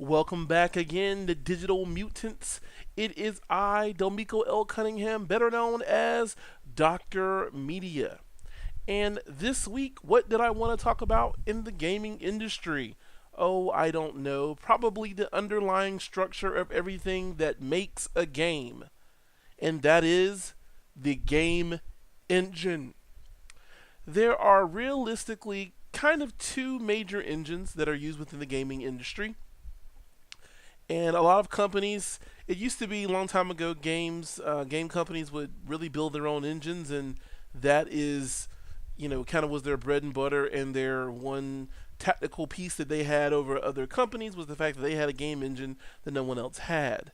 Welcome back again to Digital Mutants. It is I, Delmico L. Cunningham, better known as Dr. Media. And this week, what did I want to talk about in the gaming industry? Oh, I don't know. Probably the underlying structure of everything that makes a game. And that is the game engine. There are realistically kind of two major engines that are used within the gaming industry. And a lot of companies, it used to be a long time ago, game companies would really build their own engines, and that is, kind of was their bread and butter, and their one technical piece that they had over other companies was the fact that they had a game engine that no one else had.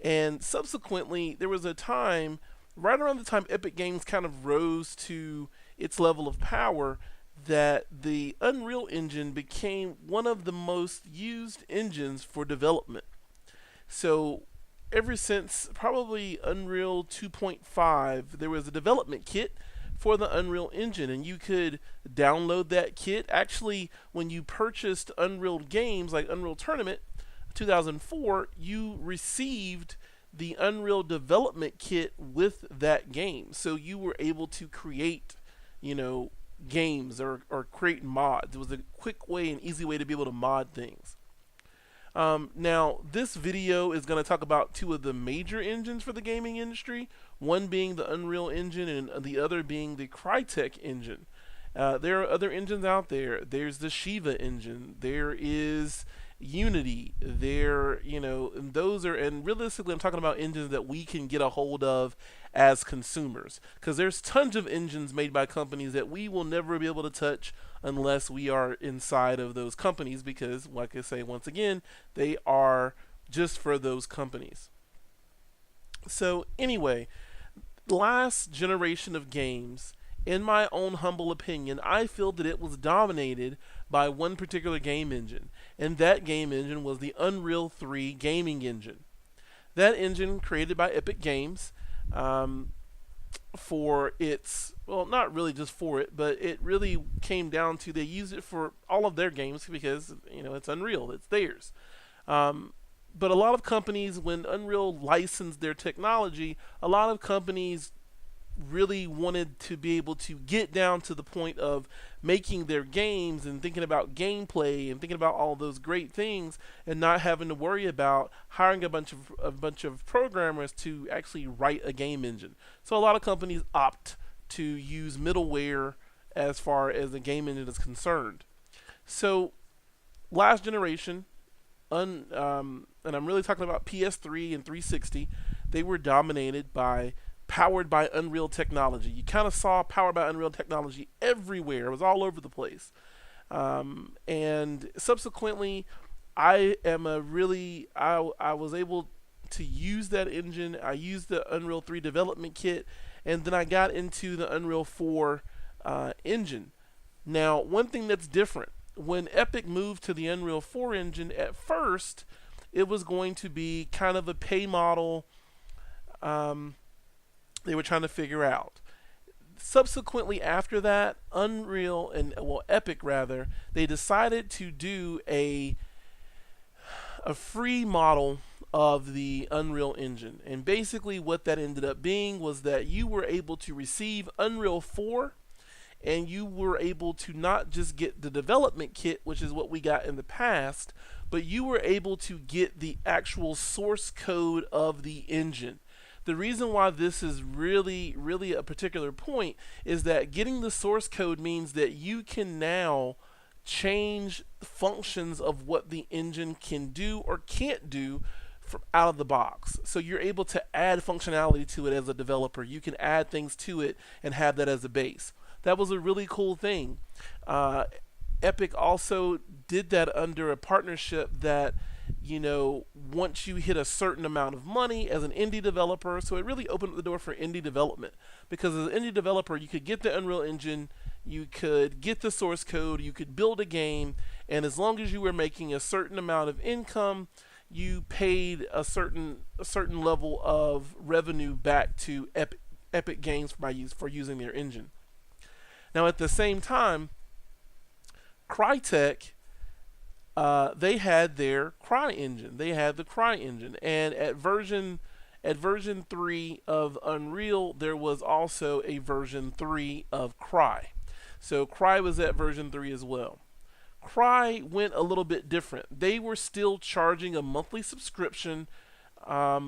And subsequently, there was a time, right around the time Epic Games kind of rose to its level of power, that the Unreal Engine became one of the most used engines for development. So, ever since probably Unreal 2.5, there was a development kit for the Unreal Engine, and you could download that kit. Actually, when you purchased Unreal games like Unreal Tournament 2004, you received the Unreal Development Kit with that game. So you were able to create, you know, games or create mods. It was a quick way and easy way to be able to mod things. Now, this video is going to talk about two of the major engines for the gaming industry, one being the Unreal Engine and the other being the Crytek engine. There are other engines out there. There's the Shiva engine. There is Unity. And those are, and realistically, I'm talking about engines that we can get a hold of as consumers, because there's tons of engines made by companies that we will never be able to touch unless we are inside of those companies, because, like I say once again, they are just for those companies. So anyway, last generation of games, in my own humble opinion, I feel that it was dominated by one particular game engine, and that game engine was the Unreal 3 gaming engine. That engine, created by Epic Games, for its, well, not really just for it, but it really came down to they use it for all of their games because, it's Unreal, it's theirs. But a lot of companies, when Unreal licensed their technology, a lot of companies really wanted to be able to get down to the point of making their games and thinking about gameplay and thinking about all those great things, and not having to worry about hiring a bunch of programmers to actually write a game engine. So a lot of companies opt to use middleware as far as the game engine is concerned. So last generation, and I'm really talking about PS3 and 360, they were dominated by powered by Unreal technology. You kind of saw powered by Unreal technology everywhere. It was all over the place. And subsequently, I was able to use that engine. I used the Unreal 3 development kit, and then I got into the Unreal 4 engine. Now, one thing that's different, when Epic moved to the Unreal 4 engine, at first, it was going to be kind of a pay model. They were trying to figure out. Subsequently, after that, Epic rather, they decided to do a free model of the Unreal Engine. And basically what that ended up being was that you were able to receive Unreal 4, and you were able to not just get the development kit, which is what we got in the past, but you were able to get the actual source code of the engine. The reason why this is really, really a particular point is that getting the source code means that you can now change functions of what the engine can do or can't do from out of the box. So you're able to add functionality to it as a developer. You can add things to it and have that as a base. That was a really cool thing. Epic also did that under a partnership that, once you hit a certain amount of money as an indie developer, so it really opened up the door for indie development. Because as an indie developer, you could get the Unreal Engine, you could get the source code, you could build a game, and as long as you were making a certain amount of income, you paid a certain level of revenue back to Epic Games for using their engine. Now, at the same time, Crytek they had their CryEngine. They had the CryEngine, and at version 3 of Unreal, there was also a version 3 of Cry. So Cry was at version 3 as well. Cry went a little bit different. They were still charging a monthly subscription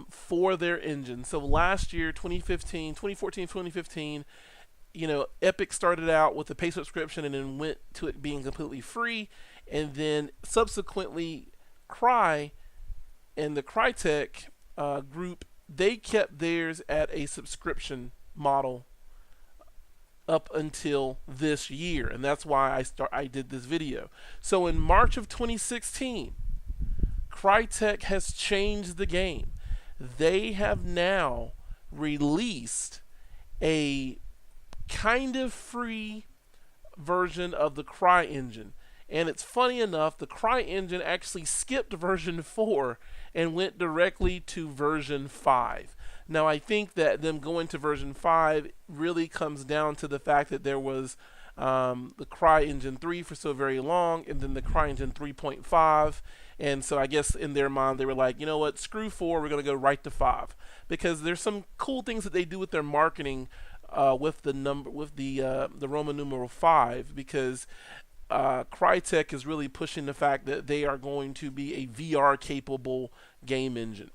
for their engine. So last year, 2015, 2014, 2015, Epic started out with a pay subscription and then went to it being completely free. And then subsequently, Cry and the Crytek group, they kept theirs at a subscription model up until this year, and that's why I did this video. So in March of 2016, Crytek has changed the game. They have now released a kind of free version of the CryEngine. And it's funny enough, the CryEngine actually skipped version 4 and went directly to version 5. Now, I think that them going to version 5 really comes down to the fact that there was the CryEngine 3 for so very long, and then the CryEngine 3.5. And so I guess in their mind, they were like, you know what, screw 4, we're going to go right to 5. Because there's some cool things that they do with their marketing with the Roman numeral 5, because Crytek is really pushing the fact that they are going to be a VR capable game engine.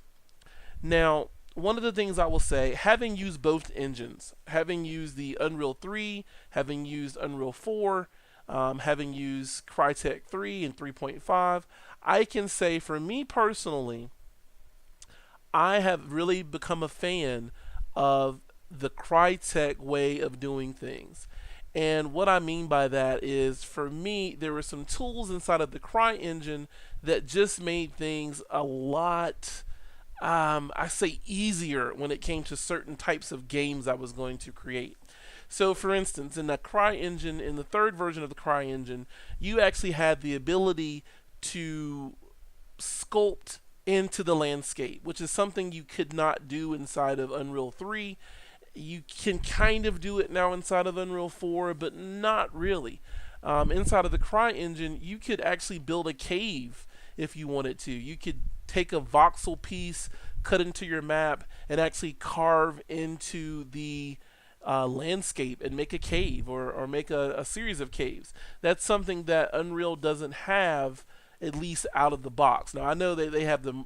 Now, one of the things I will say, having used both engines, having used the Unreal 3, having used Unreal 4, having used Crytek 3 and 3.5, I can say for me personally, I have really become a fan of the Crytek way of doing things. And what I mean by that is, for me, there were some tools inside of the CryEngine that just made things a lot, I say, easier when it came to certain types of games I was going to create. So, for instance, in the CryEngine, in the third version of the CryEngine, you actually had the ability to sculpt into the landscape, which is something you could not do inside of Unreal 3. You can kind of do it now inside of Unreal 4, but not really. Inside of the CryEngine, you could actually build a cave if you wanted to. You could take a voxel piece, cut into your map, and actually carve into the landscape and make a cave, or make a series of caves. That's something that Unreal doesn't have, at least out of the box. Now I know that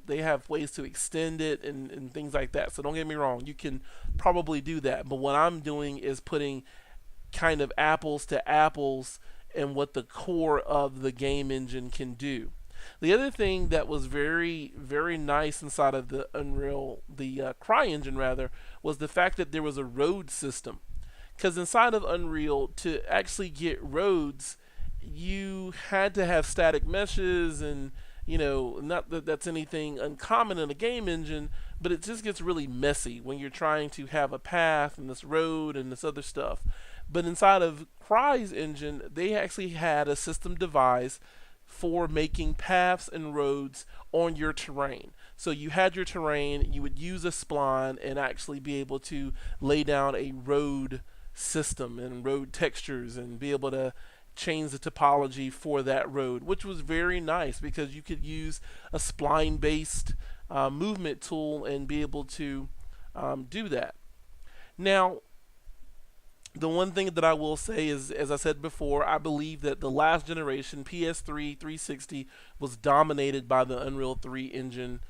they have ways to extend it and things like that. So don't get me wrong, you can probably do that. But what I'm doing is putting kind of apples to apples and what the core of the game engine can do. The other thing that was very, very nice inside of the CryEngine rather, was the fact that there was a road system. Because inside of Unreal, to actually get roads, you had to have static meshes, and not that that's anything uncommon in a game engine, but it just gets really messy when you're trying to have a path and this road and this other stuff. But inside of Cry's engine, they actually had a system devised for making paths and roads on your terrain. So you had your terrain, you would use a spline and actually be able to lay down a road system and road textures and be able to change the topology for that road, which was very nice because you could use a spline based movement tool and be able to do that. Now, the one thing that I will say is, as I said before, I believe that the last generation, PS3, 360, was dominated by the Unreal 3 engine.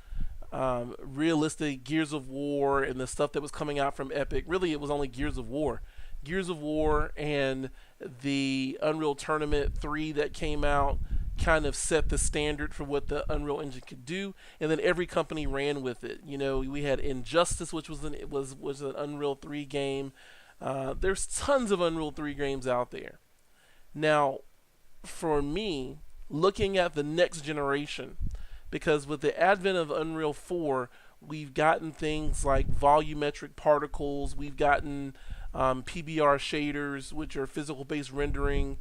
Realistic Gears of War and the stuff that was coming out from Epic, really it was only Gears of War. Gears of War and the Unreal Tournament 3 that came out kind of set the standard for what the Unreal Engine could do, and then every company ran with it. We had Injustice, which was an Unreal 3 game. There's tons of Unreal 3 games out there. Now, for me, looking at the next generation, because with the advent of Unreal 4, we've gotten things like volumetric particles, we've gotten PBR shaders, which are physical-based rendering.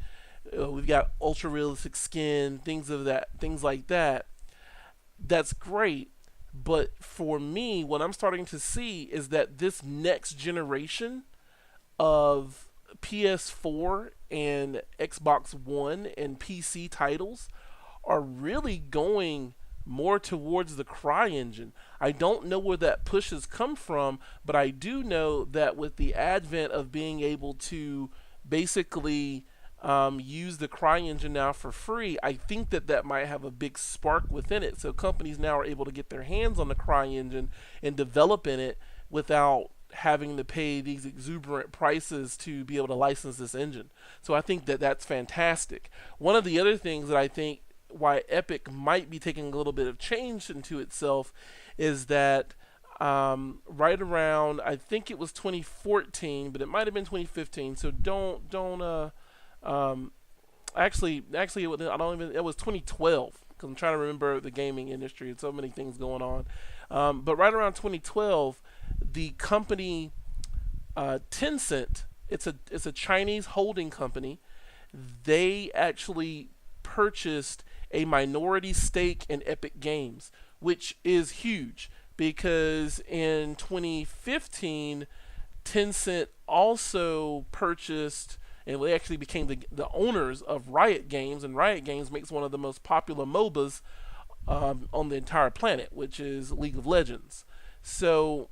We've got ultra-realistic skin, things like that. That's great, but for me, what I'm starting to see is that this next generation of PS4 and Xbox One and PC titles are really going more towards the CryEngine. I don't know where that push has come from, but I do know that with the advent of being able to basically use the CryEngine now for free, I think that that might have a big spark within it. So companies now are able to get their hands on the CryEngine and develop in it without having to pay these exuberant prices to be able to license this engine. So I think that that's fantastic. One of the other things that I think why Epic might be taking a little bit of change into itself is that right around, I think it was 2014, but it might have been 2015. So don't um, actually I don't even, it was 2012 because I'm trying to remember the gaming industry and so many things going on. But right around 2012, the company Tencent, it's a Chinese holding company. They actually purchased a minority stake in Epic Games, which is huge because in 2015, Tencent also purchased and they actually became the owners of Riot Games, and Riot Games makes one of the most popular MOBAs on the entire planet, which is League of Legends. So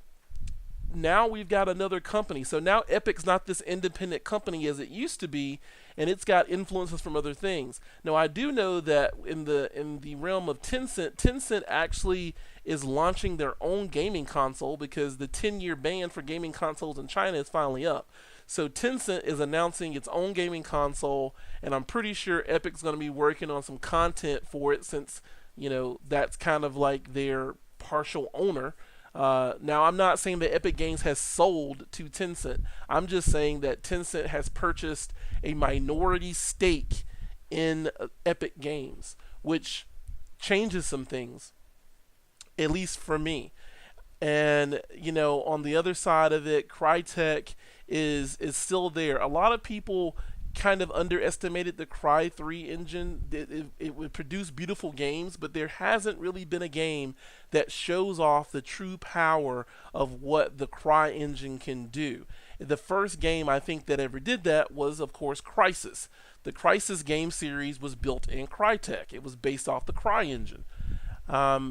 now we've got another company. So now Epic's not this independent company as it used to be, and it's got influences from other things. Now I do know that in the realm of Tencent, Tencent actually is launching their own gaming console because the 10-year ban for gaming consoles in China is finally up. So Tencent is announcing its own gaming console, and I'm pretty sure Epic's going to be working on some content for it since, that's kind of like their partial owner. Now, I'm not saying that Epic Games has sold to Tencent. I'm just saying that Tencent has purchased a minority stake in Epic Games, which changes some things, at least for me. And on the other side of it, Crytek is still there. A lot of people kind of underestimated the Cry 3 engine. It would produce beautiful games, but there hasn't really been a game that shows off the true power of what the Cry engine can do. The first game I think that ever did that was, of course, Crysis. The Crysis game series was built in Crytek. It was based off the Cry engine. Now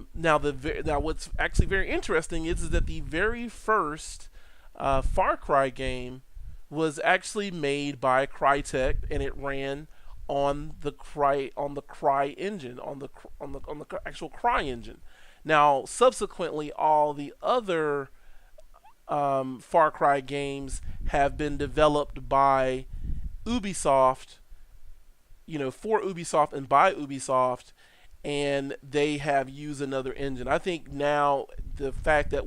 what's actually very interesting is that the very first Far Cry game was actually made by Crytek, and it ran on the Cry engine, on the actual Cry engine. Now, subsequently, all the other Far Cry games have been developed by Ubisoft, for Ubisoft and by Ubisoft, and they have used another engine. I think now the fact that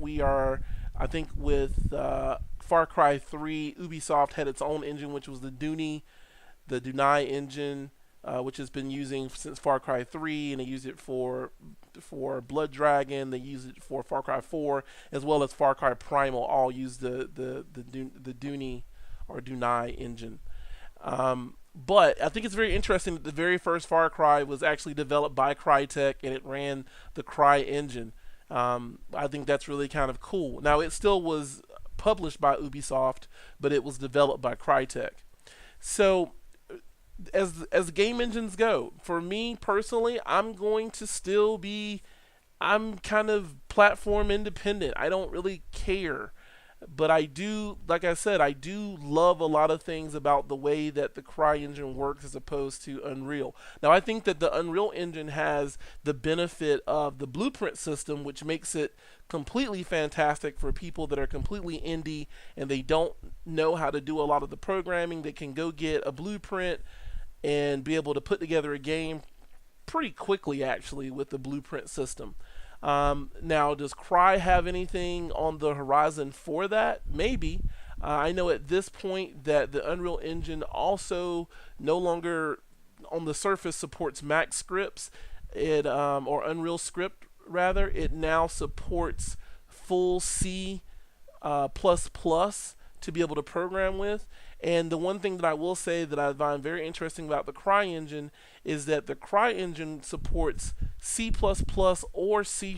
I think with Far Cry 3, Ubisoft had its own engine, which was the Dunai engine, which has been using since Far Cry 3, and they use it for Blood Dragon. They use it for Far Cry 4, as well as Far Cry Primal. All use the Dunai engine. But I think it's very interesting that the very first Far Cry was actually developed by Crytek, and it ran the Cry engine. I think that's really kind of cool. Now, it still was published by Ubisoft, but it was developed by Crytek. So, as game engines go, for me personally, I'm kind of platform independent. I don't really care. But I do, like I said, I do love a lot of things about the way that the CryEngine works as opposed to Unreal. Now, I think that the Unreal Engine has the benefit of the blueprint system, which makes it completely fantastic for people that are completely indie and they don't know how to do a lot of the programming. They can go get a blueprint and be able to put together a game pretty quickly, actually, with the blueprint system. Now, does Cry have anything on the horizon for that? Maybe. I know at this point that the Unreal Engine also no longer on the surface supports Mac scripts, or Unreal Script rather. It now supports full C++ to be able to program with. And the one thing that I will say that I find very interesting about the CryEngine is that the CryEngine supports C++ or C#.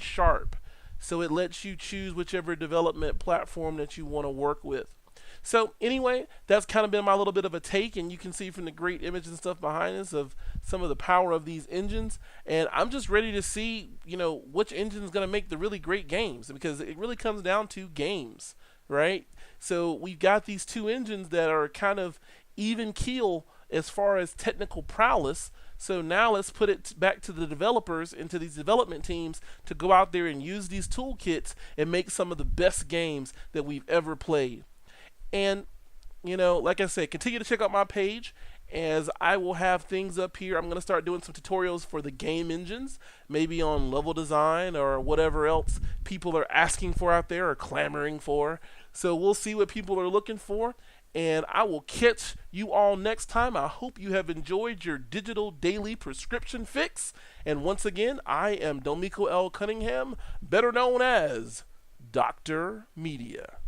So it lets you choose whichever development platform that you want to work with. So anyway, that's kind of been my little bit of a take, and you can see from the great images and stuff behind us of some of the power of these engines. And I'm just ready to see, which engine is going to make the really great games, because it really comes down to games, right? So we've got these two engines that are kind of even keel as far as technical prowess. So now let's put it back to the developers and to these development teams to go out there and use these toolkits and make some of the best games that we've ever played. And, like I said, continue to check out my page, as I will have things up here. I'm going to start doing some tutorials for the game engines, maybe on level design or whatever else people are asking for out there or clamoring for. So we'll see what people are looking for, and I will catch you all next time. I hope you have enjoyed your digital daily prescription fix. And once again, I am Delmico L. Cunningham, better known as Dr. Media.